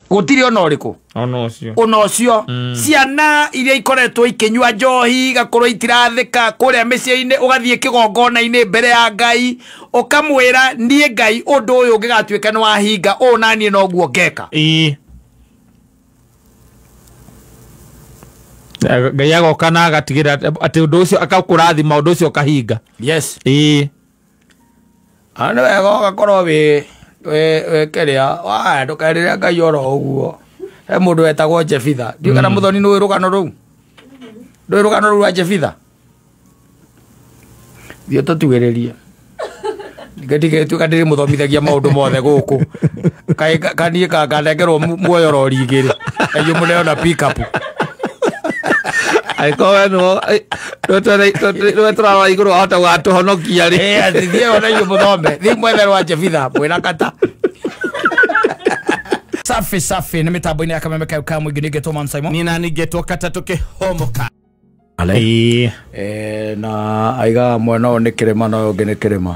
gutiri ona uriku ona ucio ciana iria ikoretwo ikinyua njohi gakorwo itirathika kuria miciini ugathie kigongona-ini mbere ya Ngai ukamwira nie Ngai undu uyu ngigatuika ni wahinga u nanie noguo ngeka Ngai agoka na agatigira ati undu ucio akakurathima undu ucio kahinga. Yes ana wega gakorwo we keria wa ndukarira Ngai oro uguo he mundu wetagwo Jefitha ndio kana muthoni ni rugano ruu ndo rugano ruu wa Jefitha dio tutugeririe ngetige tukadiri muthomithagia maundu mothe guku kai kanie kanganengerwo muoyo rori igiri ayo muneona pick up ai ko no twa iguru hota watu honokia ri athithie ona iyo muthombe thi mwetherwo wa Jefitha mwina kata safi ni mitambo-ini ya Kameme Kauka mwingi nigetwo Man Simon nina nigetwo kata tukihomoka na aiga mwena ni kirima no ngi ni kirima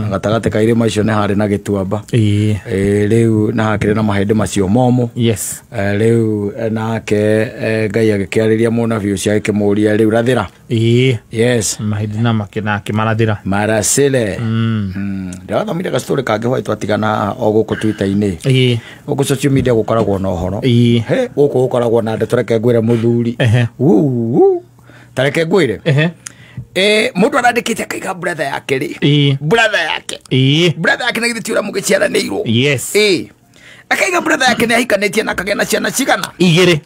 gatagate ka irima icio ni hari na gituamba riu na hakire na mahende macio momo yes riu nake Ngai agikiariria munabii ucio akimuria riu rathira yes mahende na makina kimarathira marasile ndathomire ka story kange hwaitwo atigana o guku Twitter-ini guku social media gukoragwo na uhoro he guku gukoragwo na ndeto reke ngwire muthuri tareke ngwire mundu arandikite akaiga brother yake ri brother yake na githitiura mugiciaranirwo yes akaiga brother yake ni ahikanetie na kagena ciana cigana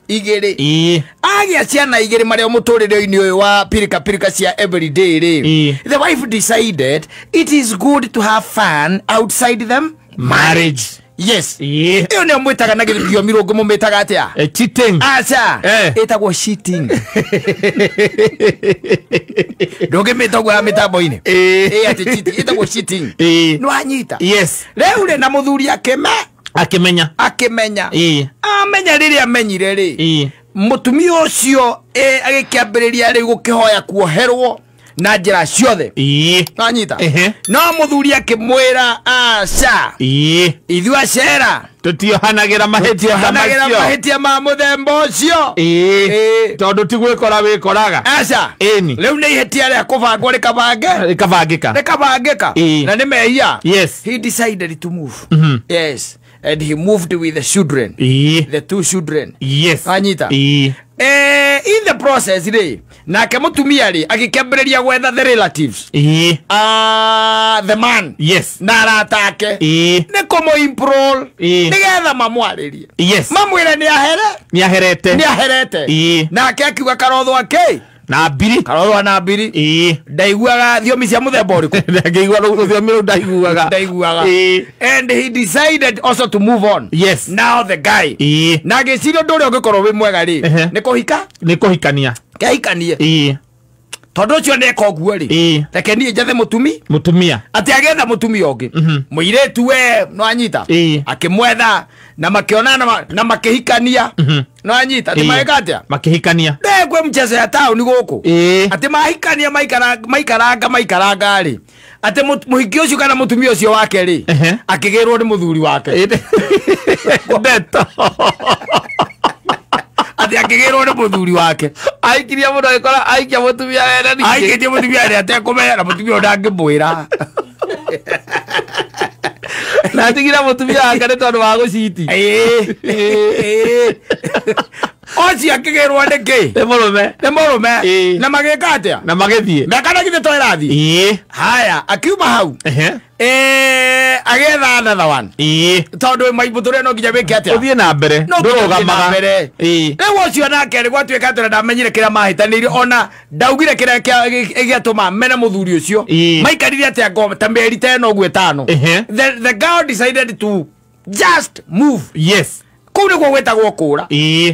igiri agia ciana igiri maria muturire-ini uyu wa pirika cia everyday ri the wife decided it is good to have fun outside them marriage. Yes. Iyo ni mwitaga na githio mirongo mumitaga atia cheating acha etagwo cheating ndoge metagwo ya mitambo-ini ati cheating etagwo cheating no anyita yes reure na muthuri akimenya amenya riri amenyire ri mutumia ucio agikiambiriria ri gukihoya kuoherwo na njira ciothe anyita no muthuri akimwira aca ithu acera tutiohanagira mahitia ma muthemba ucio tondu tigwikora wikoraga aca riu ni ihetia ria kubangwo rikabangika na ni mehia yes he decided to move yes and he moved with the children the two children yes anyita in the process nake mutumia ri agikembereria gwetha the relatives the man yes na aratake ni komo improl nigetha mamwaririe yes mamwire ni aherete nake akiuga karothwa na mbiri karorwa na mbiri ndaiguaga thiomi cia muthemba uriku ndaiguaga thiomi ndaiguaga and he decided also to move on yes now the guy na gicirio nduri ungikorwo wi mwega ri ni kuhikania tondu cio ndeka uguo ri reke nie njathe mutumia ati agetha mutumia ungi muiretu we no anyita akimwetha na makionana na makihikania no anyita ati maeka atia makihikania ndegwe mchezo ya town guku ati mahikania maikaranga ri ati muhiki ucio kana mutumia ucio wake ri akigirwo ni muthuri wake ndeto ati akigirwo ni muthuri wake aikiria mundu agikora aikia mutumia wena ni aikiria mutumia ri ate kumera mutumia ndangimwira na tigira mutumia akane tondu wa guciti oci akigirwo niki ni murume na mageka atia na magithie mekana githe to irathi haya akiuma hau agetha another one tondu maibuture no nginya wike atia uthie na mbere ndurugamaga riu ucio nake ri gwatuika atira ndamenyire kira mahitaniire ona ndaugire kira giatuma mena muthuri ucio maikarire atia ngoma ta meri 10 ogwe 5 the girl decided to just move yes kuri gwo gwetagwo kura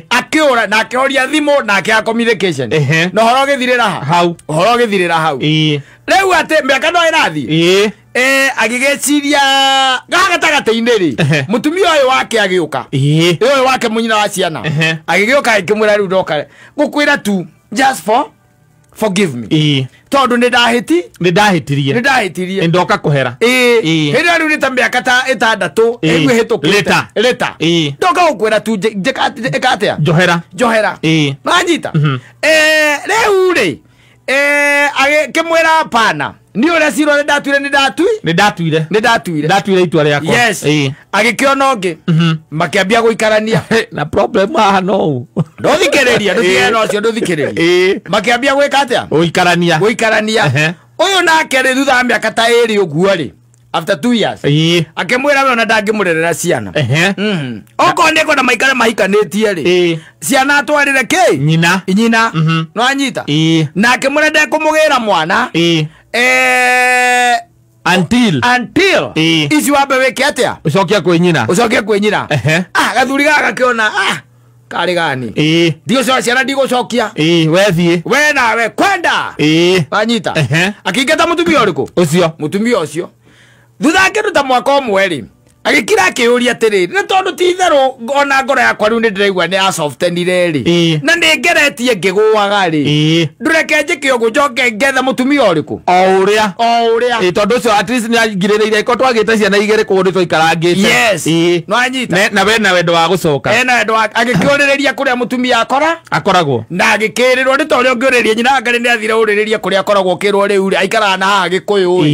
akiura na akioria thimo na akia communication no horo githirira hau riu ate miaka no irathi agigeciria gagatagate-ini ri mutumia uyu wake agiuka uyu wake munyina wa ciana agigiuka ikimwira riu ndoka gukwira tu just for forgive me tondu ndahitirie ndoka kuhera hira riu nita miaka ta 6 egwe hitukite leta ndoka gukwira tu ekatia johera manyita riu ri agikimwira pana ni ure ciro ndatuire itua riakwa yes agikiona ngi makiambia guikarania na problem haha no ndothikireria no cio ndothikireria makiambia gwika atia guikarania uyu nake ri thutha miaka ta 2 uguo ri after 2 years akimwira we ona ndangimurerera ciana oko ndiko na maikare mahikanitie ri ciana atwarire ki nyina no anyita na akimwira ndekumugira mwana until ici wambe weke atia ucokia kwi nyina gathuri gaka kiona kari gani ndio ciana ndigucokia wethie we nawe kwenda anyita akingeta mutumia uriku mutumia ucio thutha akiruta mwaka umwe ri agikira akiuria atiriri na tondu ti theru ona ngoro yakwa riu ndiraigua ni asoftenire ri na ningeretie ngiguaga ri ndureke njike ugu njoke ngetha mutumia uriku o uria tondu ucio at least ni agirireire iko twagite ciana igere kundi twikarangite yes no anyita na we na wendo wa gucoka na wendo agikiuriria kuria mutumia akoragwo na agikirirwo ni tori ongiuriria nyina ngari ni athire uriria kuria akoragwo kirwo riu ri aikara na ha gikuyu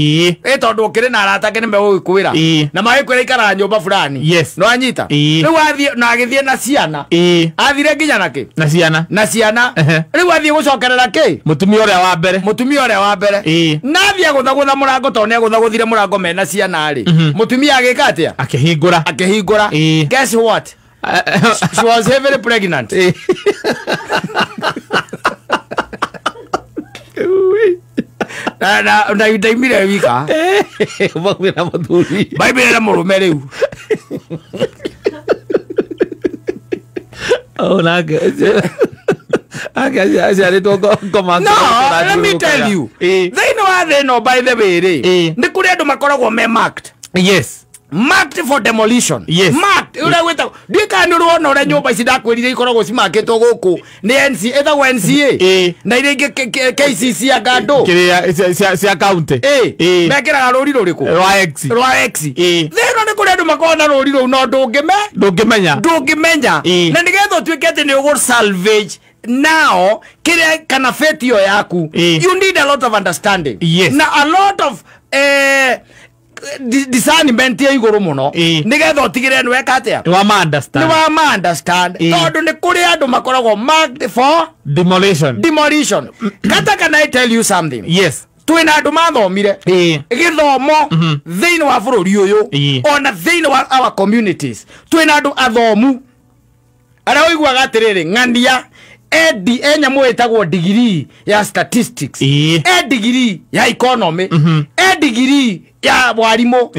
tondu ukiri na arata ke ni megugikuira na magikwira nyumba fulani yes no anyita riu athie na agithie na ciana athire nginya naki na ciana riu athie gucokerera ki mutumia uria wa mbere nathie guthagutha murango tondu ne guthaguthire murango mena ciana ri mutumia agika atia akihingura guess what she was heavily pregnant na itaimire wika mwina muthuri baibire na murume riu nake no let me tell you they know by the way ni kuri andu makoragwo me marked marked for demolition marked ura weta ndikani ruona ura nyumba ici ndakwirire ikoragwo cimaketwo guku ni NCA etagwo NCA na ile ingi KCC agando cia county mekiraga ruri ruriku rwa X thero ni kuri andu makona ruri ru no ndungimenya na nigetho twikete ni ugur salvage now kire kana fetio yaku you need a lot of understanding na a lot of discernment ya iguru muno nigetha utigire ni weka atia ni wa understand tondu ni kuri andu makoragwo marked for demolition kata can I tell you something twina andu mathomire githomo thiini wa bururi uyu ona thiini wa our communities twina andu athomu ara oiguaga atiriri ng'ania nyamu etagwo degree ya statistics degree ya economy degree ya warimu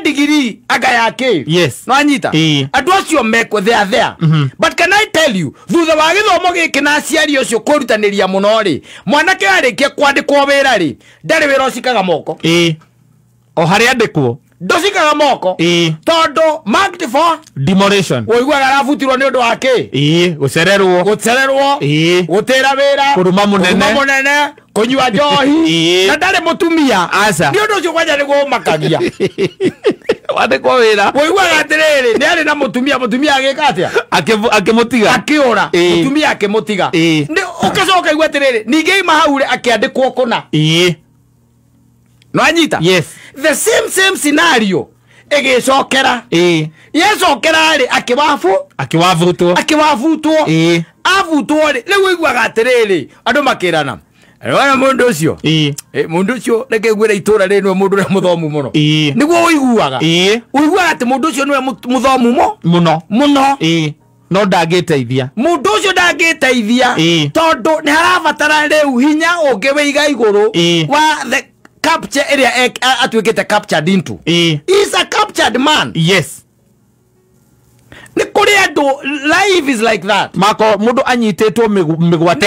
degree aga yake no anyita andu acio mekwo they are there but can I tell you thutha wa githomo giki na aciari ucio kurutaniria muno ri mwanake arikia kwandikwo wira ri ndari wira ucikaga moko o hari andikwo ndocikaga moko tondu marked for demolition oiguaga arabutirwo ni undu wake gucererwo gutira wira kuruma munene kunyua njohi na ndari mutumia ni undu ucio kwanja niguo makagia wandikwo wira oiguaga atiriri ni ari na mutumia agika atia akimutiga akiura mutumia akimutiga ni ukacoka igua atiriri ningi mahaure akiandikwo kuna no anyita the same scenario egicokera yecokera ri akivavutwo avutwo ri riu iguaga atiriri andu makirana wana mundu ucio reke gwira itura ri niwe mundu uria muthomu muno niguo uiguaga ati mundu ucio niwe muthomu muno no ndangiteithia mundu ucio ndangiteithia tondu ni harabatara riu hinya ungiwiga iguru wa the capture area atwikite captured into is a captured man ni kuri andu life is like that mako mundu anyitetwo migwate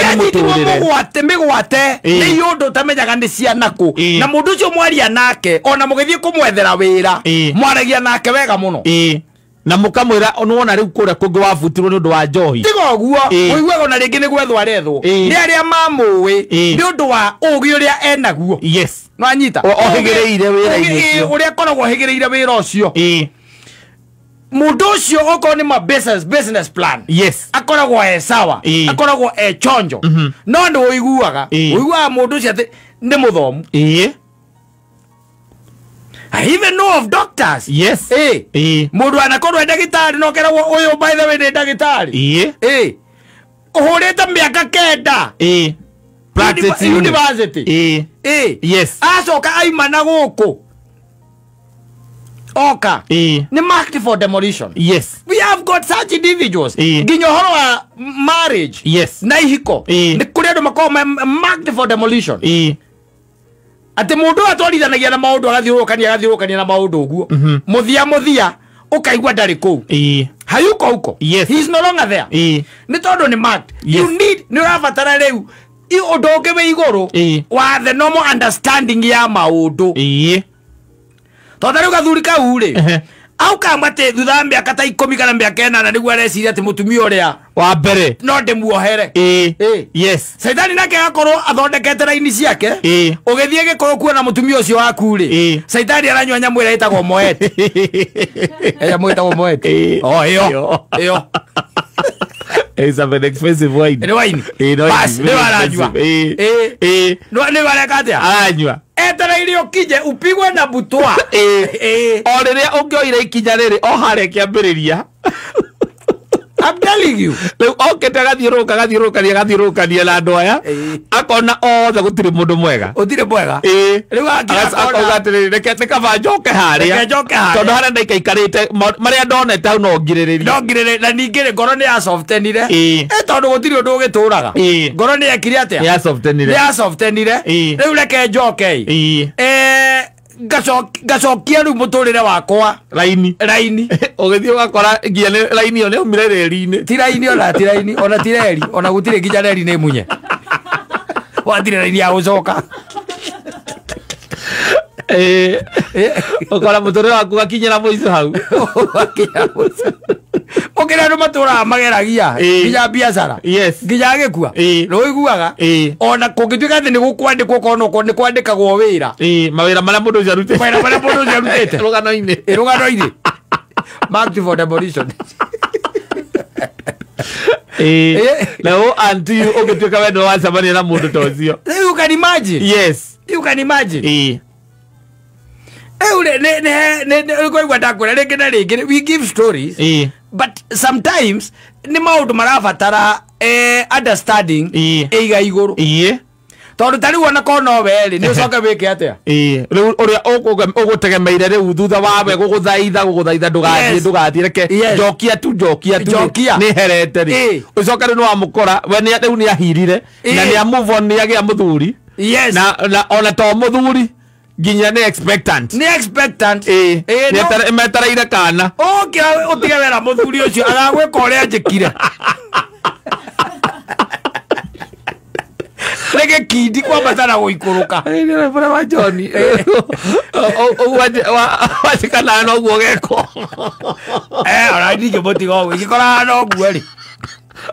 ni migwate ni yundu tamenyaga ni ciana ku na mundu ucio mwaria nake ona mugithie kumwethera wira mwaragia nake wega muno na mukamwira onwona riu kuria kungi wabutirwo ni undu wa njohi tigo guo uiguaga na ringi ni gwethwo arethwo ni aria mamuwi ni undu wa ugi uria enaguo yes no anyita ohigireire wira-ini ucio uria koragwo higireire wira ucio mundu ucio oko ni ma business plan yes akoragwo sawa akoragwo chonjo no ndu uiguaga mundu ucio ati ni muthomu I even know of doctors. Yes. Mundu anakorwo ndagitari no keragwo uyu by the way ni ndagitari. Uhurite miaka 9. Practice university. Yes. Acoka aimana guku. Oka. Ni marked for demolition. Yes. We have got such individuals. Nginyo horo wa marriage. Yes. Na ihiko. Ni kuri andu makoo marked for demolition. Ati mundu atwarithanagia na maundu agathiurukania na maundu uguo muthia ukaigua ndari ku hayuko huko yes. He is no longer there ni tondu ni mad yes. You need ni urabatara riu undu ungi wi iguru wa the normal understanding ya maundu tondu riu gathuri kau ri au kamate thutha miaka ta 10 kana miaka 8 niguo areciria ati mutumia uria wa mbere no ndimuohere yes Saitani nake akorwo athondekete raini ciake ugithie gikoro kuona mutumia ucio waku ri Saitani aranywa nyamu ira itagwo moete nyamu itagwo moete iyo it's a very expensive wine ni wine bas ni waranywa no ni warekatia aranywa etereire ukije upigwe na butwa o riria ungioire ikinya riri o hare kiambiriria I'm telling you. Leo okete gathiurukania na andu aya akona othe gutire mundu mwega utire mwega riu akaugatire reke kaba njoke haria tondu haria ndaikaikarite maria ndonete hau no ngiriririe na ningire ngoro ni ya softenire tondu gutire undu ugituraga ngoro ni yakire atia ya softenire riu reke njoke gacokia riu muturire wakwa raini ugithii ugakora ngia raini yo ni umire reri-ini ti raini ona ti reri ona gutire nginya reri ni munye wathire raini ya gucoka ukora muturire waku gakinyira muico hau ukira andu matura mageragia nginya biacara nginya gikua no iguaga ona kungituika ati ni gukwandikwo kono ni kwandikagwo wira mawira maria mundu ucio arutite rugano-ini marked for demolition leo anti ugituika wendo wacemania na mundu ta ucio you can imagine yes you can imagine we give stories but sometimes ni maundu marabatara understanding iga iguru tondu tari wona kono weri ni ucoke wike atia riu uria ugutegemeire riu thutha wawe guguthaitha ndugathie reke njokia tu ni herete ri ucoke riu ni wamukora we ni riu ni ahirire na ni move on ni agia muthuri na ona to muthuri ginya ni expectant metereire kana utige wera muthuri ucio agagwika uria njikire rege kindi kwambatana guikuruka ni bora wa John wachikana no guo geko ora ndige motigo gikora no guo ri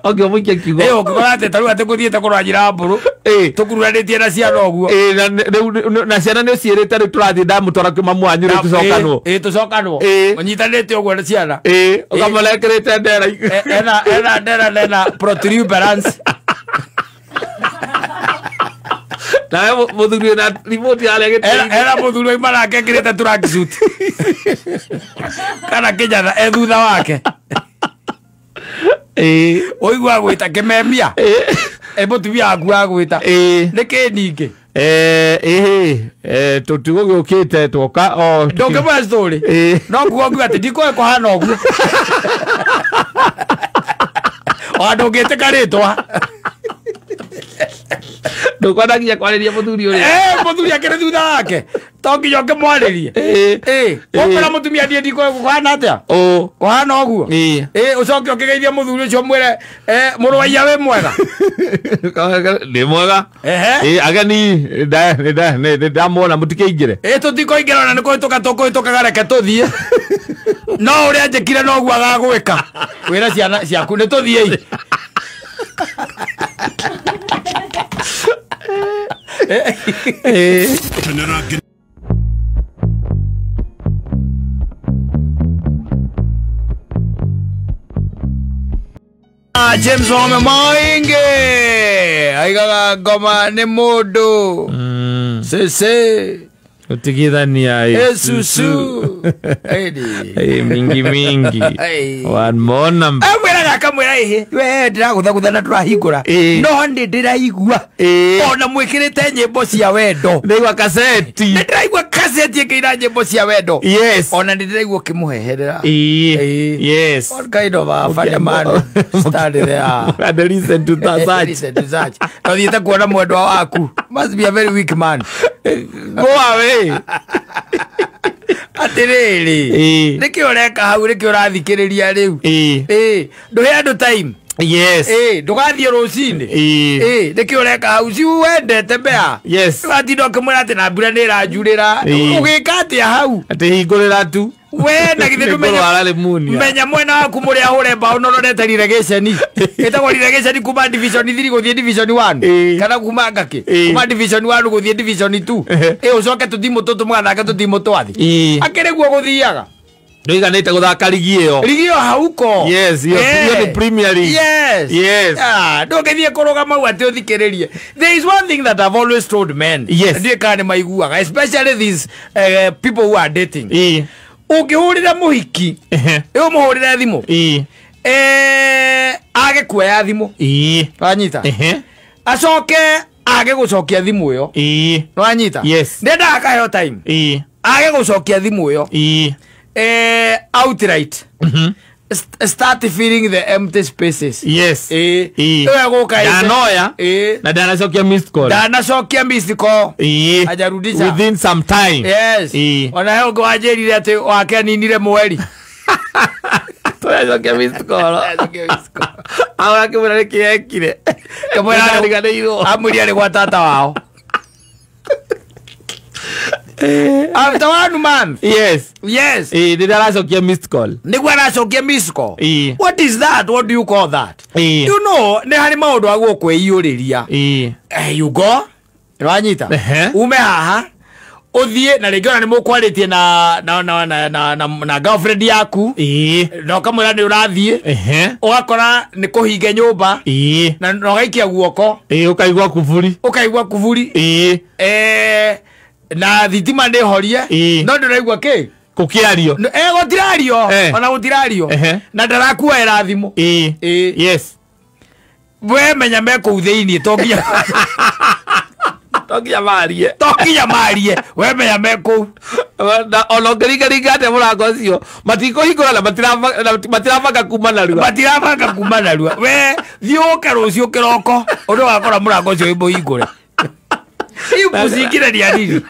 ogio muike kigo ngikora ate taru ate kuthiete kuranyira mburu tukururanitie na ciana oguo na ciana ni ciirite ri turathie ndamutwara kwa mamu wanyu ri tucokanwo unyitanite oguo na ciana ukamulekirite ndera ena protuberance na muthuri na remote yale era muthuri imara kekirite tracksuit kana kijana thutha wake oigua gwita kimemia mutumia aku agwita niki ningi tutigo giukite twoka ndongimwe story no kuongu ati ndikoe kuhana oguo ndungite karitwa ndukwanagia kwariria muthuri uria muthuri akiri thutha wake to nginya ngimwaririe ukwira mutumia ndie ndikoe kuhana atia kuhana oguo ucoke ukigeithia muthuri ucio mwire muru wa iya wi mwega ndi mwega ageni ndamwona mutikeingire tutikoingire ona nikuhituka tukuhitukaga reke tuthie no uri anjekire no gwa gagwika wira ciana ciaku ni tuthie James Ome Moinge aigaga ngoma ni mundu sese utigithania esusu mingi one more number amwiraga kamwira ihe we ndiragutha na turahingura no ndi ndiraigua ona mwikirite nyimbo cia wendo ndigwa kaseti ndiraigua kaseti ikira nyimbo cia wendo yes ona ndiraigua kimuheherera yes what kind of a funny man started there and listen to that no thiete kuona mwendwa waku must be a very weak man go away atiriri niki ureka hau niki urathikiriria riu nduhe andu time yes ndugathie rucini niki ureka hau si wendete mbea yes watinda kimwira ati na mbura ni iranjurira ugika atia hau ati hingurira tu we na githe menya mwena waku muri ahure mbao nororete relegation etagwo relegation kuma division 3 guthie division 1 kana kuma ngaki kuma division 1 guthie division 2 ucoke tutimo tutumwana tutimo twathi akiriguo guthiaga ndoiganite guthaka ligio hauko yes hiyo ni Premier League yes ndogethie kuruga mau ati uthikiririe. There is one thing that I've always told men ndiye kana maiguaga especially these people who are dating ukihurira muhiki umuhurira thimu age kuoya thimu wanyita acoke age gucokia thimu yo wanyita ndenda akaheo time age gucokia thimu yo outright start filling the empty spaces danoya na danacokia missed call ajarudisha within some time ona heo ngwanjirire ati wake ninire mweri toyacokia missed call awa kimwira nikiekire kamwira riganirwo amwiri ari gwa tata wao after 1 month did aracokia missed call nigwa aracokia missed call what is that, what do you call that? You know ni hari maundu agwo kwiyuriria you go rwanyita ume haha uthie na ringiona ni mukwaritie na girlfriend yaku no kamwira ni urathie ugakora ni kuhinge nyumba na ugaikia guoko ukaigwa kuvuri na thitima ni horie no ndiraigua ki kukiario gutirario ona gutirario na ndarakua irathimo yes we menya me ku thiini togia marie we menya me ku ona ngariga ate murango ucio matikuhingura na matirabanga kuma narua we thiuke rucio kiroko undu wakora murango ucio imuhingure iu pusikire ni anini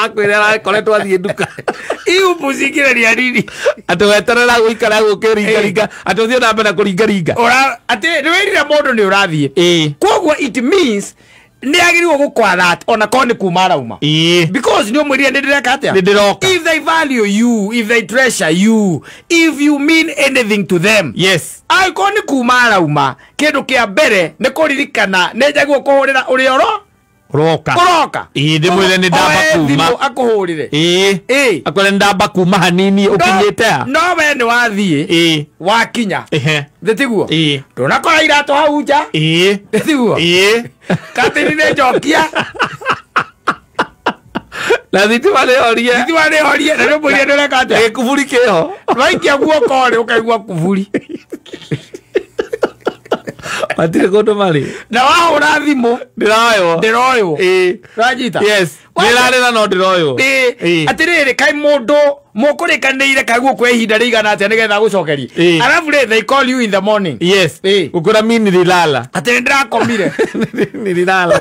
akwira koretwo athie nduka iu pusikire ni anini atweterera guikara gukiringa atuthio na mbere kuringa ora ati niwirire mundu ni urathie kogwo it means ni agiriwo gukwa that ona koni kuma rauma because ni omwirire ndireka atia if they value you, if they treasure you, if you mean anything to them ai koni kuma rauma kindu kia mbere ni kuririkana ni njagwo kuhurira urioro roka ndimwire ni ndamba kuma akuhurire akwere ndamba kuma hanini ukinyite no we ni wathie wakinya ndetiguo ndunakora irato hau nja ndetiguo katini ne jokia na thitima ni horie na ndio mwire ndureka ate kuvuri kiho waikia guoko ri ukaigua kuvuri matire kondo mari na wahura thimu ndiroyo rajita nirarira no ndiroyo atiriri kai mundu mukurikanire kaguo kwa ihinda rigana atia nigetha gucokerie arafu they call you in the morning ukura mini rilala ati ndirakomire nililala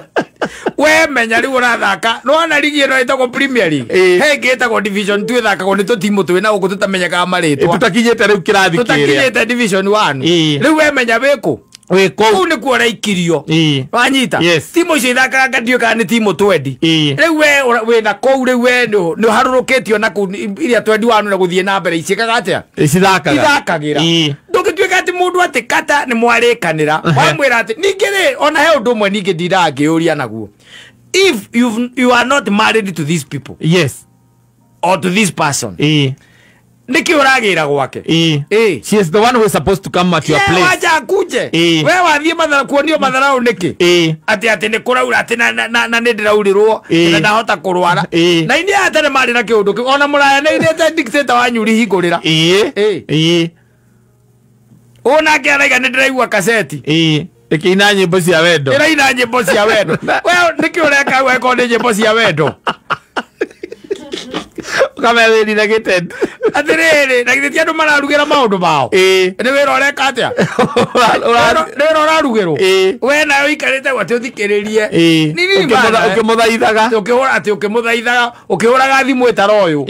we menya ri urathaka no na ligi ino itako Premier League he ngitako Division 2 thaka ko ni tutimu twina guku tutamenyaka maritwa tutakinyete riu kirathi tutakinyete Division 1 riu we menya biku we ko ni kuora ikirio wanyita timo icio ithakaga ngadio kana ni timo twendi riu we na kou riu we no haruruketio na ku iria twendi wanu na guthie na mbere icikaga atia ithakagira ndungituika ati mundu ati kata ni mwarikanira wamwira ati ningire ona he undu mwe ningi ndira ngiuria naguo if you are not married to these people or to this person Niki uragira gwake. She is the one who is supposed to come at your place. Wacha kuje. We wathie mathara kuonio matharau niki. Ati ni kuraura ati na ndirauriro na ndahota kurwara. Na ini atane mari na kiundu ona muraya na ini ate dictator wanyuri hingurira. Ona kiaraiga ndiraigua kaseti. Ikina nyimbo cia wendo. Ina nyimbo cia wendo. We niki ureka we ko ni nyimbo cia wendo. Kamera ni nagitend. Atirere nagitia andu mararugira maundu mao. Ni wira ureka atia? Ni urarugiro. We na uikarite gwati uthikiririe. Nini bana ukimuthaithaga. Ukihora ati ukimuthaithaga, ukihuraga thimu itaro uyu.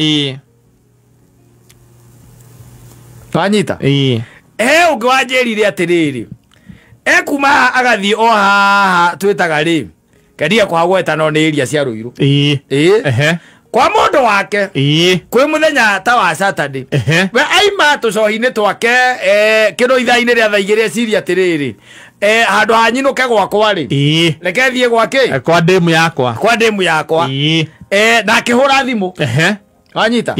Twanyita. Ukiwanjirire atiriri. Kuma agathie o haha twitaga ri. Kadia kwa gweta no ni iria cia ruiru. Kwa mundu wake kwi muthenya ta wa Saturday we aima tucohi-ini twake kiro ithaa-ini ria thaa igiri ciria atiriri handu hanyinuke gwakwa ri reke thie gwake kwa demu yakwa na akihura thimu wanyita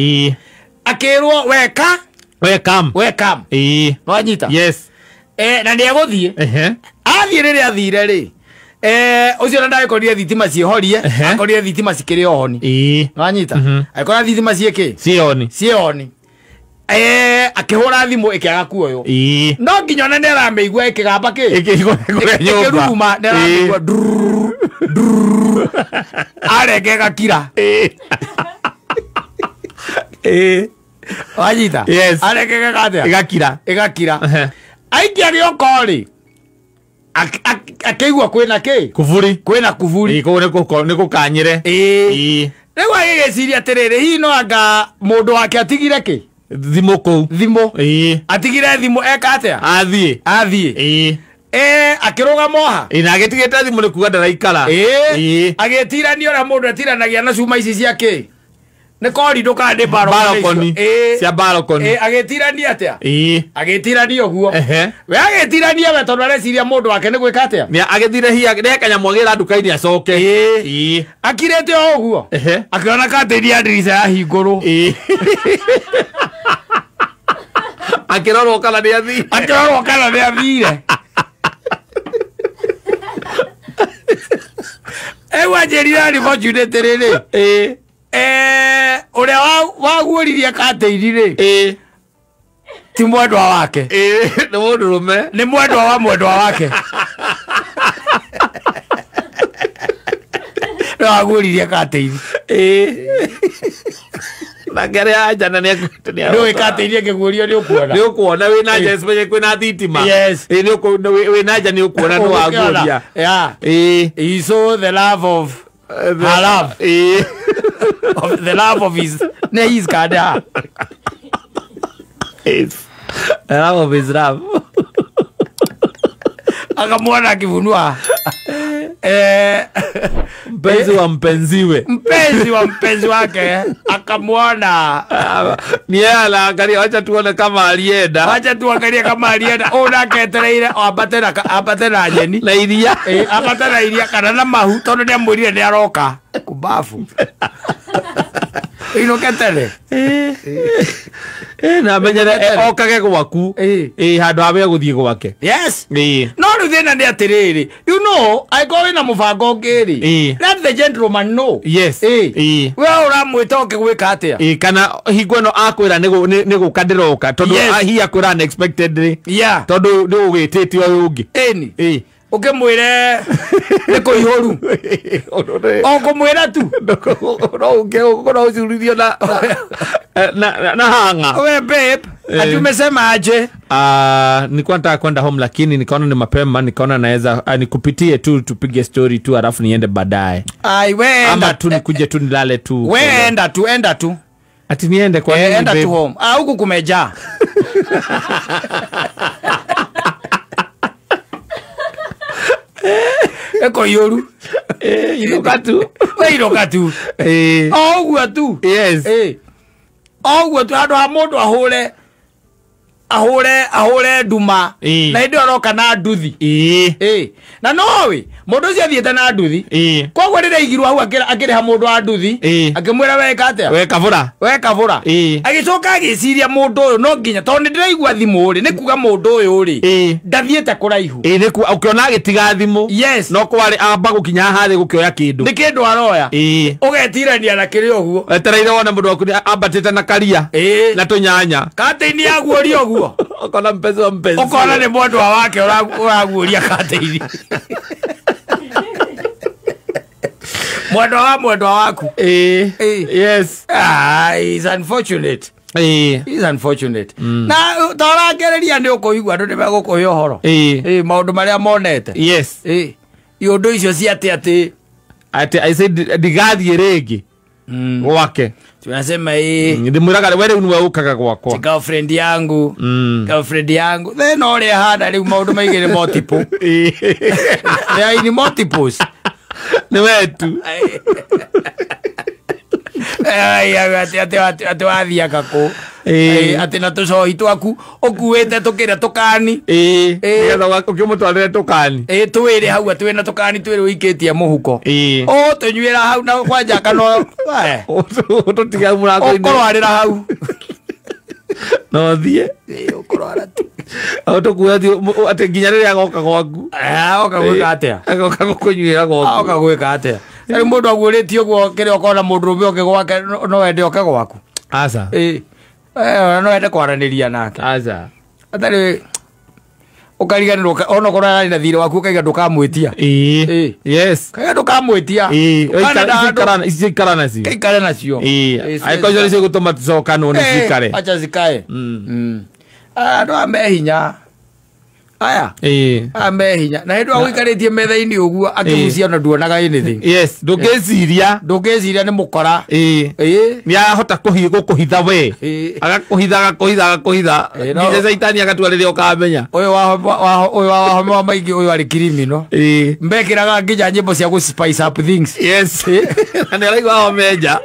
akirwo welcome wanyita na ni eguthie athie riria athire ri ucio na ndai koria thitima cihorie akoria thitima cikiri ohoni wanyita akoria thitima cieke cioni akihura thimu ikiaga kuoyo no nginya na ndera meigua ikigamba ki ikiruma ndera meigua arege gakira wanyita arege gakira igakira aikia riokori akeigua kwina ki kwina kuvuri niko kanyire riu agigiciria atiriri hi no anga mundu wake atigire ki thimu atigire thimu eka atia athie akiruga moha na agitigite thimu ni kuga ndaraikara agitirania ora mundu atiranagia na cuma ici ciake ni kori ndukande balcony cia balcony agitirania atia agitirania uguo we agitirania we tondu areciria mundu wake ni gwika atia ni agithire hi akenya mwagira nduka-ini acoke akirete o uguo akiona kateria ndirica ya hinguru akirorwo kana ni athire wanjirira ni fortunate riri uria waguoririe kateirire ti mwendwa wake ni mundurume ni mwendwa wa mwendwa wake no waguoririe kateiri na ngere ajana ni akutia no ikateirie ngiguorio ni ukuona wina nja especially kwina thitima ni wina nja ni ukuona no waguoria he saw the love of her love of the love of his kada the love of his love akamwona akifunua mpenzi wa mpenzi wake akamwona ni yeye anaangalia acha tuone kama alienda ona ketereire apate na nyeni na iria apate na iria kana na mahu tondu ni amwirire ni aroka kubafu ino ketere na menyere okage gwaku handu habe guthie gwake no riu thina ni atiriri you know I go in a mubango ngiri let the gentleman know we uramwita ukigwika atia kana hingo no akwira ni gukandiroka tondu hi akwira unexpectedly tondu ni ugititio uyu ungi ukimwire ni kuihoru okumwira tu no ucurithio na hanga we babe ati umesema aje nilikuwa nataka kwenda home lakini nikaona ni mapema nikaona naweza nikupitie tu tupige story tu alafu niende baadaye ama tu nikuje tu nilale tu we enda tu ati niende kwa nini enda tu home huku kumejaa eko yoru iroka tu iroka tu ogwo tu yes ogwo tu andu ha mundu ahore nduma na indi oroka na nduthi na nowe mundu ucio athiete na nduthi koguo rĩrĩa aigirwo hau akĩrĩha mũndũ wa nduthi akĩmwĩra weka atĩa we kabũra agĩcoka agĩciria mũndũ ũyũ no nginya tondũ nĩndĩraigua thimũ rĩ nĩ kuga mũndũ ũyũ rĩ ndathiĩte kũraihu ũkĩona agĩtiga thimũ no kwarĩ amba gũkinya haha thĩ gũkĩoya kĩndũ nĩ kĩndũ aroya ũgetirania na kĩrĩ ũguo wetereire wone mũndũ waku ambatĩte na karia na tũnyanya katĩ-inĩ yaguũria ũguo ukona mpenzi wa mpenzi ukona ni mwendwa wake uraguuria katĩinĩ mwendwa waku yes he's unfortunate he's unfortunate na toragereria nĩ ũkũigua andũ nĩ megũkũhe ũhoro maũndũ marĩa monete yes iũndũ icio ciatĩ I said ndigathiĩ rĩngĩ gwake tunasema ndimwiraga wewe niwe ukaga gwakwa girlfriend yangu then ole hada leo maundu maigire multiple ni multiples ni wetu ati wathia kako ati na tucohi twaku ukuwete tukire tukani nigetha ukimutwarire tukani twire hau ati wena tukani twire wikitie muhuko tunyuira hau na kwanja kano tutiga murango-ini ukorwarira hau no thie ukorwara tu tukuya ati nginya riria agoka gwaku oka gwika atia agoka gukunyuira gwaku oka gwika atia ari mundu agurĩtio guo kire okona mundu rumbe oke gwake no wende oke gwaku aca no wende kwaranĩria nake aca atari ukariganirwo ona korana na thire waku kaiga ndukamwĩtia yes kaiga ndukamwĩtia ikarana nacio kaikare nacio aikojo nicio gutuma tucokano nĩ cikare acha zikae andu amehinya aya amehinya na hindu agũikarĩtie metha-inĩ ũguo akĩmucia na nduonaga anything yes ndũngĩciria nĩ mũkora nĩarahota gũkũhitha we agakũhitha nginya caitani agatua rĩrĩa ũkamenya ũyũ wahome wa maingĩ ũyũ arĩ criminal mbekĩraga nginya nyĩmbo cia gũ spice up things yes na nĩaraigua homenja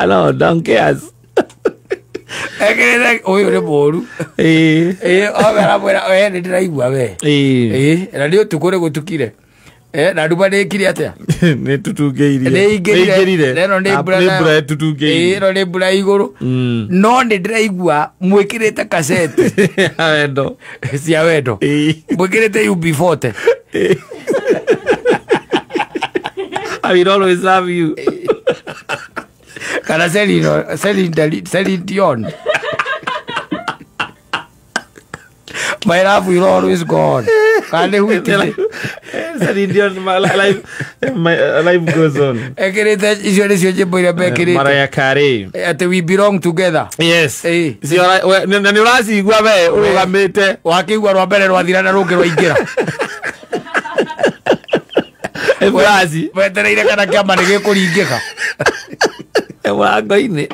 no don't cares ekerere uyu ni moru obera mwera nĩ ndĩraigua we na nĩ ũtukũ nĩ gũtukire na nduma nĩ ĩkire atĩa nĩ tutungĩirie ĩno nĩ mbura igũrũ no nĩ ndĩraigua mwĩkĩrĩte kaseti wendo cia wendo mwĩkĩrĩte UB40 I will always love you kana Celine Dion my love will always go on kane huitile Celine Dion my life goes on ekirite icio nĩcio nyĩmbo iria mekĩrĩte Mariah Carey ati we belong together yes na nĩ ũracigua we ũrũgamĩte wakĩigua rwa mbere rwathira na rũngĩ rwaingĩra wetereire kana kĩama nĩ gĩkũringĩka mũrango-inĩ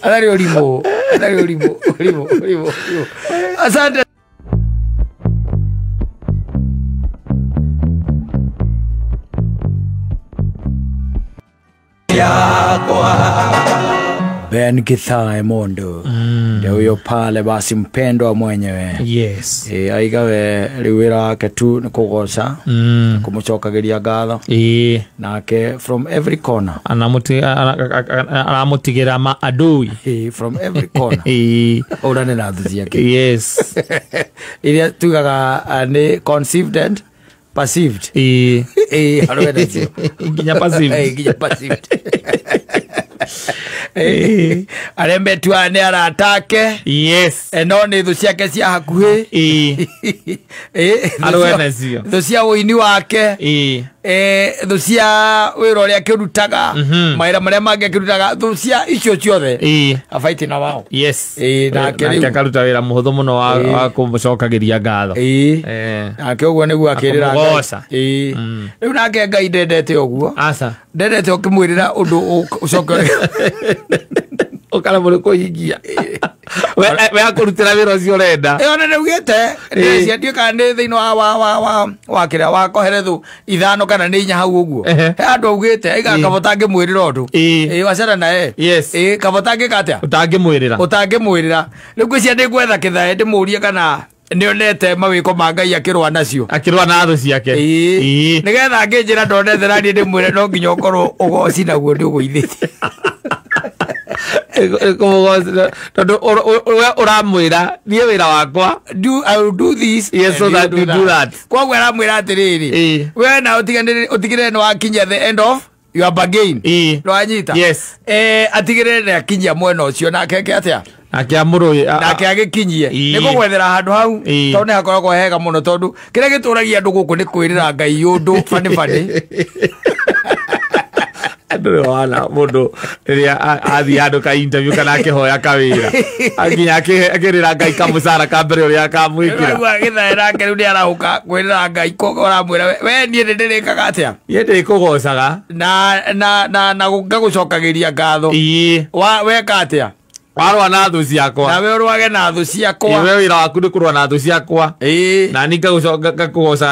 atari ũrimũ asante Ben Githae Mondo ndio huyo pale basi mpendwa mwenyewe yes aigawe riwira wake tu ni kugoca kumucokagiria ngatho nake from every corner anamutigira adui from every corner urane na thuci yake yes iria tugaga ni conceived and perceived nginya perceived arembetua nĩ aratake yes no nĩ thũ ciake cia hakuhĩ thũ cia ũini wake thũ cia wĩra ũrĩa akĩrutaga mawĩra marĩa mangĩ akĩrutaga thũ cia icio ciothe abaiti na wao nake akaruta wĩra mũhũthũ mũno wa kũmũcokagĩria ngatho nake ũguo nĩguo akĩrĩra rĩu nake Ngai ndendete ũguo ndendete ũkĩmwĩrĩra ũndũ ũcoke Okala muri kuhingia. We akurutira wira ucio renda. Ona neugite cia ndio kana thiino wa kira wa koherethu ithano kana ni inya hau uguo. He andu augite iga kabotange mwirira undu. Wacana nae. Yes. Kabotange katia. Utange mwirira. Riu cia ndi gwetha kithae ndimurie kana nionete mawiko ma Ngai akirwa nacio. Akirwa na thu ciake. Nigetha nginjira ndonethera ni ndimwire no nginya ukorwo ugoci naguo ndi uguithite. Tondu uramwira nie wira wakwa I will do this. Yes, so that you do that. Kwa gwe aramwira atiriri we na utigire no akinya the end of your bargain no anyita. Yes. Atigire ne akinya mwena ucio na keke atia akiamuruye na kiagikinyie niko gwethera handu hau tondu hakoragwo hega muno tondu kire gituragia andu guku ni kwirira Ngai undu fani Andũ wana mundu ria athi handu ka interview kana akihoya kawira akinya akirira Ngai kamucara ka mbere uria akamwikira gwa githaira ke ri arahuka kwirira Ngai ko oramwira we nie ndirikaga atia ye ndikugocaga na gucokagiria ngatho we katia warwa na thu ciakwa na we urwage na thu ciakwa we wira waku ni kurwa na thu ciakwa na ni ngagucoka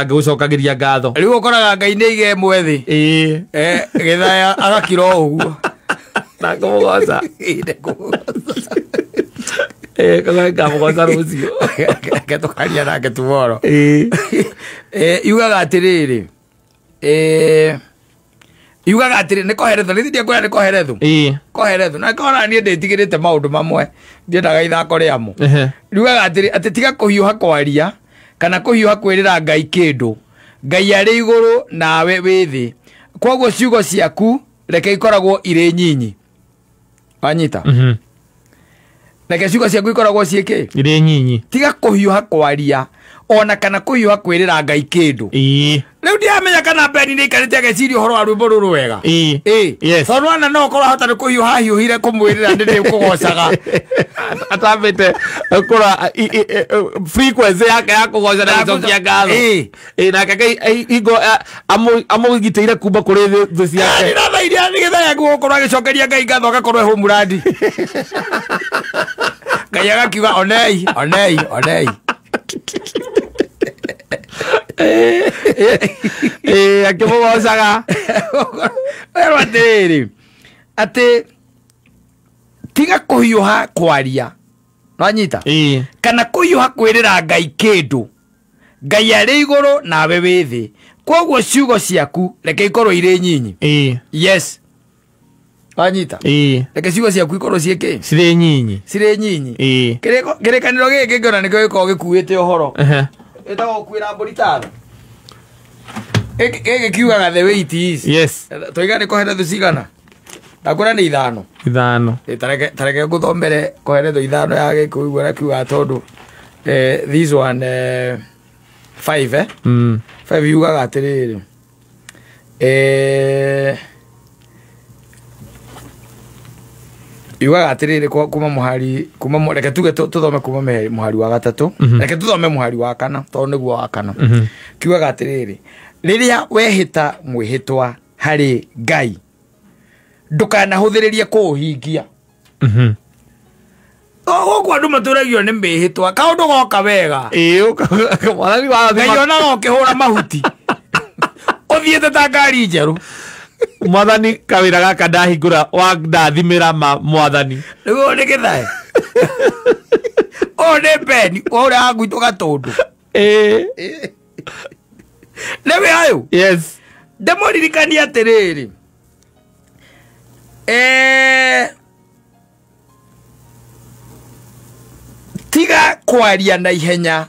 ngucokagiria ngatho riu ukoraga Ngai ni ige mwethi githaya agakira uguo na kumugoca kaga kamugoca rucio getukaria nake tomorrow yugaga atiriri yugaga atiri ni koheretho ni thia kwera ni koheretho na kora ni nditigirite maundu mamwe ndiendaga ithako riamo yugaga atiri ati tiga kuhiuha kwaria kana kuhiuha kwirira Ngai kindu Ngai ari iguru nawe withi kwoguo ciugo ciaku reke ikoragwo ire nyinyi anyita reke ciugo ciaku ikoragwo ciike ire nyinyi tiga kuhiuha kwaria ona kana kuhiuha kwirira Ngai kindu riu ndiamenya kana Beni ni ikarite ageciria uhoro wa rwimbo ruru wega yes tondu ana no korwo hota ni kuhiuha hiuhire kumwirira ndiri kugocaga atambite kura frequency yake ya kugoca na gucokia ngatho na kake igo amugiteire kumba kuri thu ciake na thairia ni githaya gukorwo agicokeria Ngai ngatho agakorwo eho muradi Ngai agakiuga onei akimugocaga pero atiriri ati tiga kuhiuha kwaria no anyita kana kuhiuha kwirira Ngai kindu Ngai ari iguru nawe withi kwoguo ciugo ciaku reke ikorwo ire nyinyi yes anyita reke ciugo ciaku ikorwo ciike cire nyinyi kirikaniro giki ngiona nikio gikorwo gikuite uhoro etago kwira mburitatho Ege kiugaga the way it is. Yes. Toiga ni koheretho cigana. Ndakura ni ithano. Tareke nguthomere koheretho ithano ya gikuigua na kiuga tondu this one 5 5 yugaga atiriri. Yugaga atiriri kuma muhari kuma reke tuge tuthome kuma muhari wa gatatu. Reke tuthome muhari wa kana tondu niguo wa kana. Kiugaga atiriri. Riria wehita mwihitwa hari Ngai ndukanahuthiririe kuuhingia ogo andu maturagio ni mihitwa kaundu goka wega mwathani wa Ngai ona ukihura mahuti uthiete ta ngari njeru mwathani kawira gaka ndahingura wa ndathimira mwathani riu ni githae o ni Beni ora agwitwo gatundu lewe ayo yes demoririkania atiriri tiga kwaria na ihenya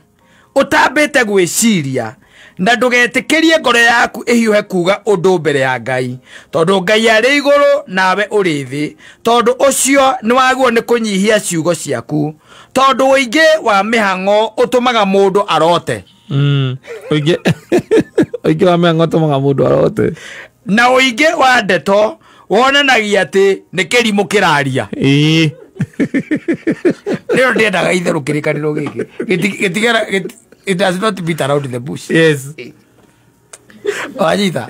utambite gwiciria na ndugetikirie ngoro yaku ihiuhe kuga undu mbere ya Ngai tondu Ngai ari iguru nawe uri thi tondu ucio ni waguo ni kunyihia ciugo ciaku tondu uingi wa mihango utumaga mundu arote uingi wa mihango utumaga mundu arote na uingi wa ndeto wonanagia ati ni kirimu kiraria Leo ndiendaga itheru kirikaniro giki gitigera it does not beat around the bush. Yes. Wanyita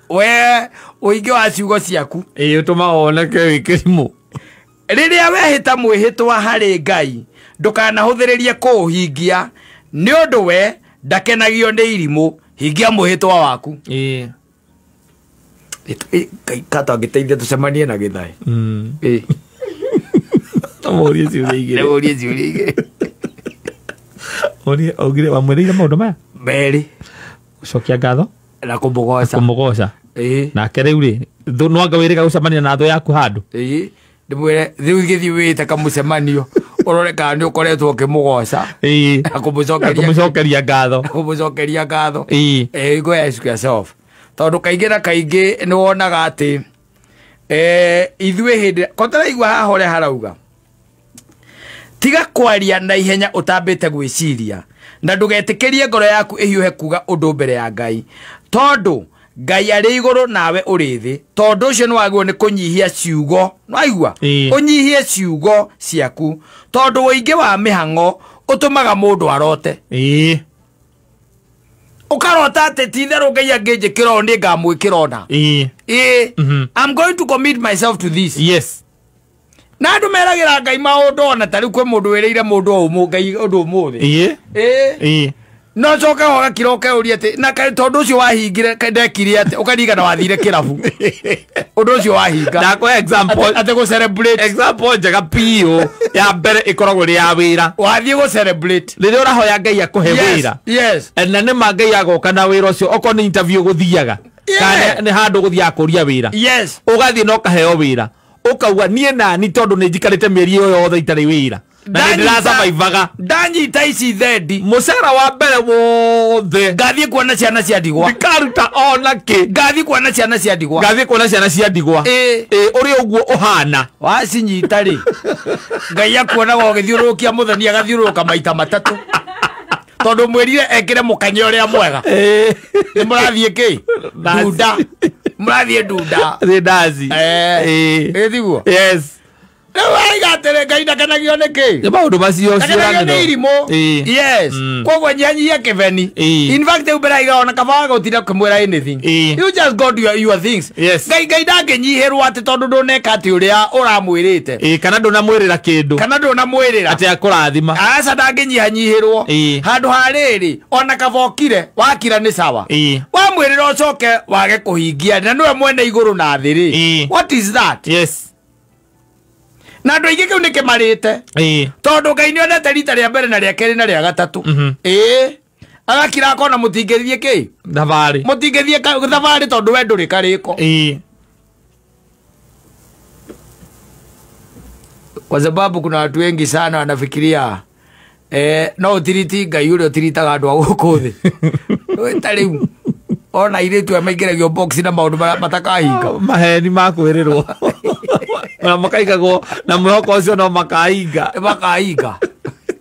we uingi wa ciugo ciaku utuma oneke wikirimu riria wehita mwihitwa hari Ngai ndukanahuthiririe kuhingia ni undu we ndakenagio ni irimu hingia mwihitwa waku kata angiteithia tucemanie na Githai Orie ciuria Orie ogire wamwirire maundu maya meri gucokia ngatho na kumugoca na riu ri no anga wiriga gucemania na thu yaku handu ndimwire riu githi wite kamucemanio urore kana ni ukoretwo kimugoca kumucokeria ngatho go ask yourself tondu kaingi na kaingi ni wonaga ati ithuĩ hĩndĩ kotaraigua haha ũrĩa harauga tiga kwaria na ihenya utambĩte gwĩciria na ndũgetĩkĩrie ngoro yaku ĩhiũhe kuga ũndũ mbere ya Ngai tondu Ngai arĩ igũrũ nawe ũrĩ thĩ tondu ũcio nĩwagĩrĩirwo nĩ kũnyihia ciugo nĩwaigua ũnyihie ciugo ciaku tondu ũingĩ wa mĩhang'o ũtũmaga mũndũ arote ukarota ati titherũ Ngai angĩnjĩkĩra ũũ nĩ ngamwĩkĩra ona I'm going to commit myself to this na andu meragĩra Ngai maũndũ ona tarĩ kwĩ mũndũ wĩrĩire mũndũ Ngai ũndũ ũmũthĩ no coke hoga kiroke ũria ati na tondu ũcio wahingire ndekire ati ũkariga na wathire kĩrabu ũndũ ũcio wahinga ndakwe ati go celebrate example njega pio ya mbere ikoragwo ri ya wĩra wathiĩ go celebrate rĩrĩa ũrahoya Ngai akũhe wĩra na nĩ ma Ngai agoka na wĩra ũcio okorwo nĩ interview gũthiaga kana nĩ handũ gũthiaga kũria wĩra ũgathiĩ no kaheo wĩra ukauga niĩ nani tondu nĩ njikarĩte mĩeri ĩyo yothe itarĩ wĩra na ndĩracabaivaga ndanyita ici thendi mũcara wa mbere wothe ngathiĩ kuona ciana cia ndigwa ndikaruta ona kĩ ngathiĩ kuona ciana cia ndigwa ũrĩ ũguo ũhana wacinyita rĩ Ngai akuonaga ũgĩthiũrũrũkia mũthoni agathiũrũrũka maita matatũ tondu mwĩrire ekĩre mũkanye ũrĩa mwega nĩ mũrathiĩ kĩ ndunda mũrathiĩ ndunda ndaci thiguo Ngai ndakenagio nĩ kĩ maũndũ macio nĩ irimũ koguo nyihanyihia kĩbeni in fact ũmbere aiga ona kaba gũtira kũmwĩra anything you just go to your things Ngai ndangĩnyihĩrwo atĩ tondũ ndũneka atĩ ũrĩa ũramwĩrĩte kana ndũnamwĩrĩra kĩndũ atĩ akũrathima aca ndangĩnyihanyihĩrwo handũ harĩrĩ ona kaba ũkire wakira nĩ sawa wamwĩrĩra ũcoke wage kũhingia na nĩwe mwene igũrũ na thĩ rĩ what is that na andũ aingĩ kĩu nĩ kĩmarĩte tondũ Ngai nĩ onete rita rĩa mbere na rĩa kerĩ na rĩa gatatũ agakira akona mũtingĩthiĩ kĩ thabarĩ mũtingĩthiĩ thabarĩ tondũ we ndũrĩ karĩko kwa sababu kuna watu wengi sana wanafikiria no utiriti Ngai ũrĩa ũtiritaga andũ a gũkũ thĩ tarĩu ona irĩtu amaingĩragio box na maũndũ marĩa matakahinga maheni ma kwĩrĩrwo na makaigagwo na mwĩhoko ũcio no makahinga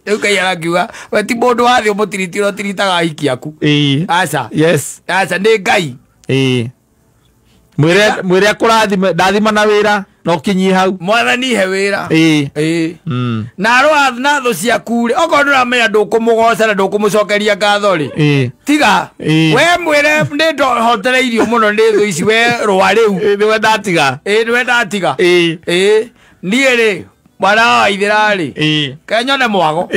rĩu Ngai arakiuga we ti mũndũ wa thĩ ũmũtiriti ũrĩa ũtiritaga ahiki aku aca nĩ Ngai mwĩre akũrathime ndathima na wĩra no kinyi hau mwathani he wĩra na arũa na thũ ciaku rĩ okorwo ndũramenya ndũkũmũgoca na ndũkũmũcokeria ngatho rĩ tiga we mwĩre nĩ ndohotereirio mũno nĩ thũ ici we rũa rĩu nĩwe ndatiga niĩ rĩ mwana wa Waithĩra rĩ kenyone mwago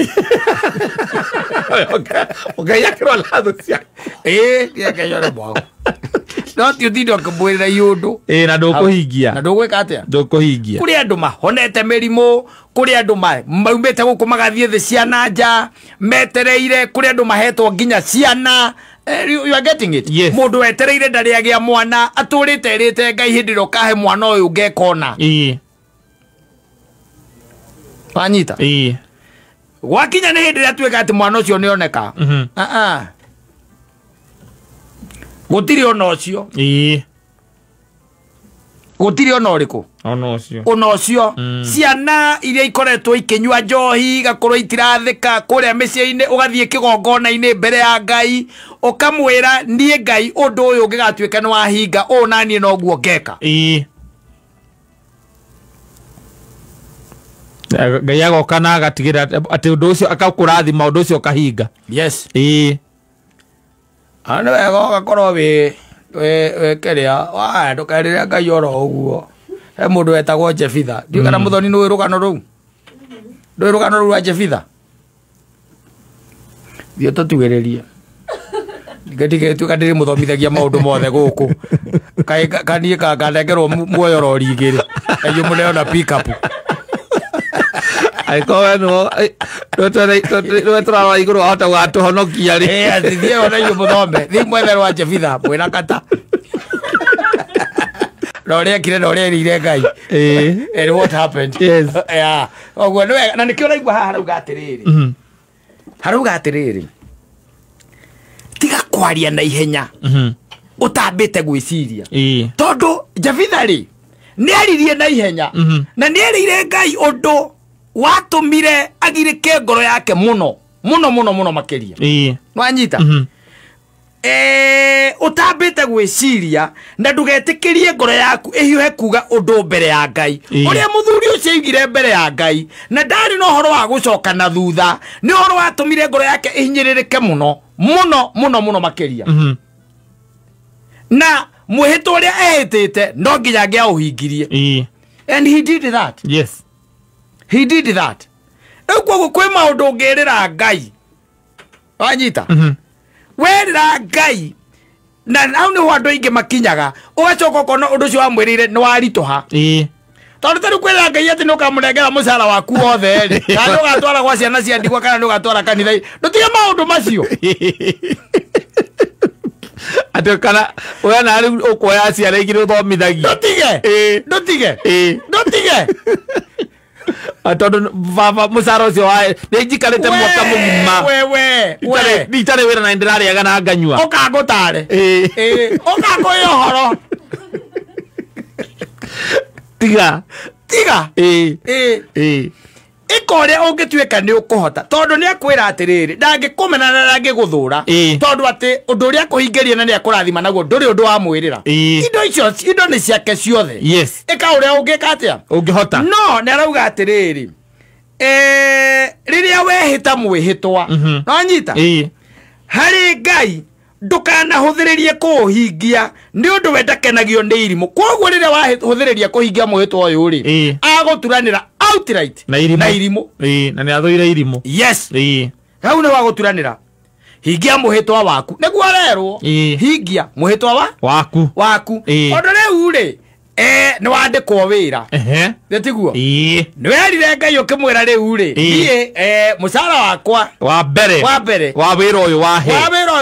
Ngai akĩrwo na thũ ciaku kenyone mwago no ti ũtinde ũkĩmwĩrĩra iũndũ na ndũkũhingia na ndũgwĩka atĩa ndũkũhingia kũrĩ andũ mahonete mĩrimũ kũrĩ andũ maumĩte gũkũ magathiĩ thĩ cia na nja metereire kũrĩ andũ mahetwo nginya ciana you are getting it mũndũ wetereire ndarĩ agĩa mwana atũrĩte erĩte Ngai hĩndĩ ĩrĩa ũkahe mwana ũyũ ngekona wanyita gwakinya nĩ hĩndĩ ĩrĩa tuĩka atĩ mwana ũcio nĩoneka gũtirĩ ona ũcio gũtirĩ ona ũrĩkũ ona ũcio ciana iria ikoretwo ikĩnyua njohi igakorwo itirathĩka kũrĩa mĩciĩ-inĩ ũgathiĩ kĩgongona-inĩ mbere ya Ngai ũkamwĩra niĩ Ngai ũndũ ũyũ ũngĩgatuĩka nĩ wahinga ũũ naniĩ noguo ngeka Ngai agoka na agatigĩra atĩ ũndũ ũcio akakũrathima ũndũ ũcio ũkahinga nĩ wega ũgakorwo wĩ kĩrĩa ndũkerĩre Ngai oro ũguo mundu etagwo Jefitha ndio kana muthoni no rugano ruu ndo rugano ruu wa Jefitha dio tutugereria ngetige tu kadiri muthomithagia maundu mothe guku kai kanie kanengerwo muoyo rori igiri ayo muneo na pick up ai ko no no tra iguru ata watu honokia ri athithie ona iyo muthombe thi mwethe rwa Jefitha mwina kata Roria kire roria ire ngai and what happened yes yeah ogwo na nikio raigwa haruga atiriri haruga atiriri tiga kwaria na ihenya utambite gwiciria tondu Jefitha ri ni aririe na ihenya na ni erire ngai undu watumire agirike ngoro yake muno makiria nwanyita utambite gwiciria na ndugetikirie ngoro yaku ihiuhe kuga undu mbere ya ngai uria muthuri ucio igire mbere ya ngai na ndari no horo wa gucoka na thutha ni horo watumire ngoro yake ihinyiririke muno makiria na muhito uria ehitite no nginya ngia uhingirie and he did that yes he did that ekwo kwe maundu ngirira ngai wanyita werira ngai na au ni wandu ingi makinyaga ugacoka kono undu cio amwirire ni waritoha tondu tari kwira ngai ati nukamurengera mucara waku wothe ri kana nugatwara gwa ciana cia ndigwa kana nugatwara kanitha ndutige maundu macio ati kana we na ari ukoya ciana igire uthomithagia ndutige atondo baba mucara ucio wae ni njikarite mwaka mugima we nditare wira na ndirariaga na nganyua ukangutare ukanguyo horo tiga ikoria ungituika ni ukuhota tondu ni akwira atiriri ndangikumena na ndangiguthura tondu ati undu uria kuhingiria na ni akurathima naguo nduri undu wa mwirira indo icio indo ni ciake ciothe yes ika uria ungika atia ungihota no ni arauga atiriri riria wehita mwihitwa no nyita hari ngai ndukanahuthiririe kuhingia ni undu wendakenagio ni irimu koguo riria wahuthiriria kuhingia mwihitwa uyu ri aguturanira outright na irimu na ni athoire irimu yes hau ni waguturanira hingia muhitwa waku niguo arerwo hingia muhitwa waku ondu riu ri ni wandikwo wira tiguo ni werire ngai ukimwira riu ri nie mucara wakwa wa mbere wa wira uyu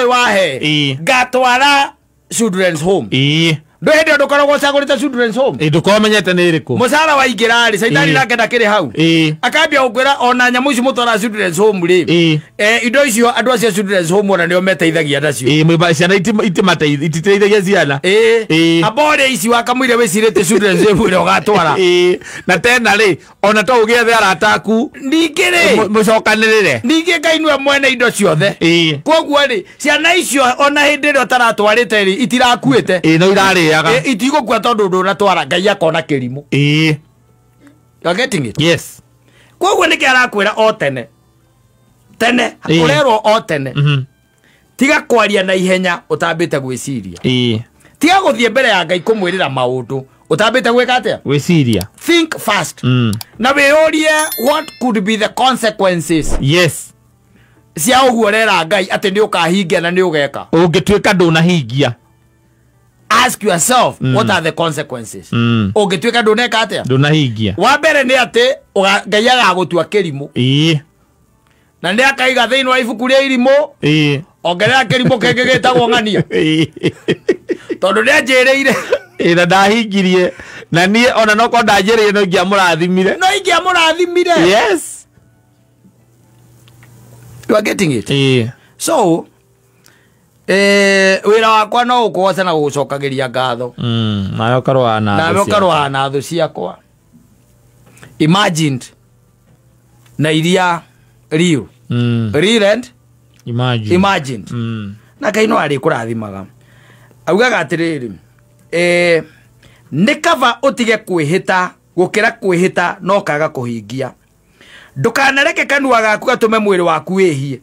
wahe ngatwara children's home ndo hindi ndukoragwo cagurite children's home ndukomenyete ni iriku mucara waingira ri caitani nake ndakiri hau akambia ukwira ona nyamu ici mutwara children's home ri indo icio andu acio children's home ona nio meteithagia nacio ciana ititeithagia ciana abore ici wakamwire wicirite children's home ri ugatwara na tena ri ona to ugiethe arataku ndingiri mucokanirire ndingi kainwe mwene indo ciothe koguo ri ciana icio ona hindi ri utaratwarite ri itirakuite no irari itigo kwa tondu ndo natwara ngai akona kirimu you getting it yes koguo niki arakwira o tene urerwo o tene tiga kwaria na ihenya utambite gwiciria tiga guthie mbere ya ngai kumwirira maundu utambite gwika atia gwiciria think fast na wiyurie what could be the consequences yes cia uguo rera ngai ati ni ukahingia na ni ugeka ungituika ndunahingia ask yourself what are the consequences ungituika nduneka atia ndunahingia wa mbere ni ati ngai agagutua kirimu na ni akaiga thiini wa ibuku ria irimu ongerera kirimu kingi gitagwo ng'ania tondu ni anjiriire na ndahingirie na nie ona no ko ndanjiriire no ingiamurathimire yes you are getting it so wira wakwa no ukoca na gucokagiria ngatho nayo karwa na thu ciakwa imagined na iria real and imagined na kaino ari kurathimaga augaga atiriri ni kava utige kwihita gukira kwihita no kaga kuhingia ndukanareke kanua gaku gatume mwiri waku wihie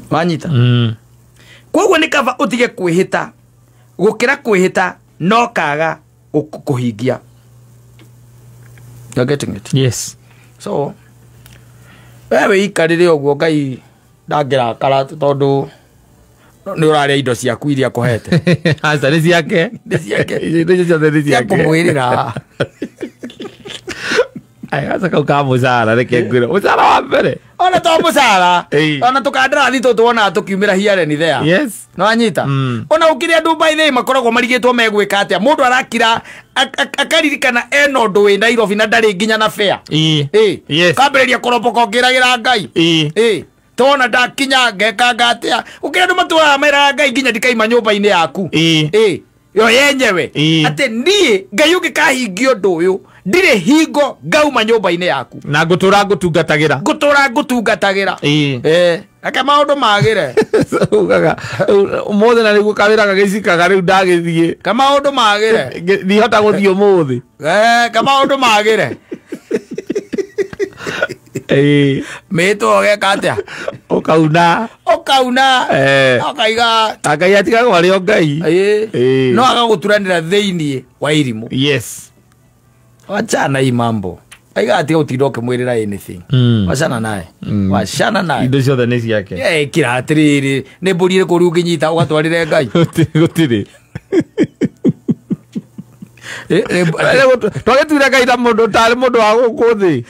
wanyita koguo ni kava utige kwihita gukira kwihita no kaga kuhingia. You're getting it? Yes. So wewe ikarire ogwo Ngai ndagira kara tondu ni uraria indo ciaku iria kuhete. Asa ni ciake. Ni ciake. Ni ciake ni ciake. Kumwirira. Ai asa kau ka musara reke ngwira. Musara wa mbere. Ona to musara. Ona tukandara thi tuona tukiumira hiare ni there. Yes. No anyita. Ona ukiria Dubai they makoragwo marigitwo megwika atia. Mundu arakira akaririkana eno ndu wi Nairobi na ndari nginya na fair. Yes. Kambereria koropoka ngiragira Ngai. Tona ndakinya ngeka atia. Ukiria ndu matwa mera Ngai nginya ndikaima nyumba-ini yaku. Yo yenyewe. Ate nie Ngai ungikahingio ndu uyu. Ndire hingo ngauma nyumba-ini yaku. Na ngutura ngutungatagira. Aka maundu magire. Ugaga umuthi na nigu kawira gagicikaga riu ndagithie. Ka maundu magire. Ni hota guthii umuthi. Ka maundu magire. Meto geka atia. Ukauna. Akaiga. Akai atiga gwari o Ngai. No agaguturanira thiini wa irimu. Yes. Wachana hii mambo. Aiga atiga utiroke mwirira anything. Wachana naye. Wachana naye. Indo ciothe ni ciake. Kira atiriri ni mburi riku riu nginyita ugatwarire Ngai. Gutiri. Twagituira Ngai na mundu tari mundu wa gukuthi.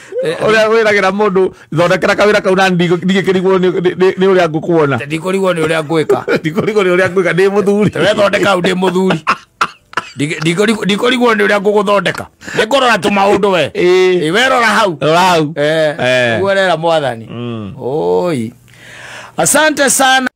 Uria wiragira mundu thondekera kawira kau na ndigikirigwo ni uria ngukuona. Ndikurigwo ni uria ngwika. Ndikurigwo ni uria ngwika ndi muthuri. Twe thondeka ndi muthuri. Ndikurigwo ni uria nguguthondeka. Nikurora tu maundu we. Werora hau. Hau. Werera mwathani. Oi. Asante sana.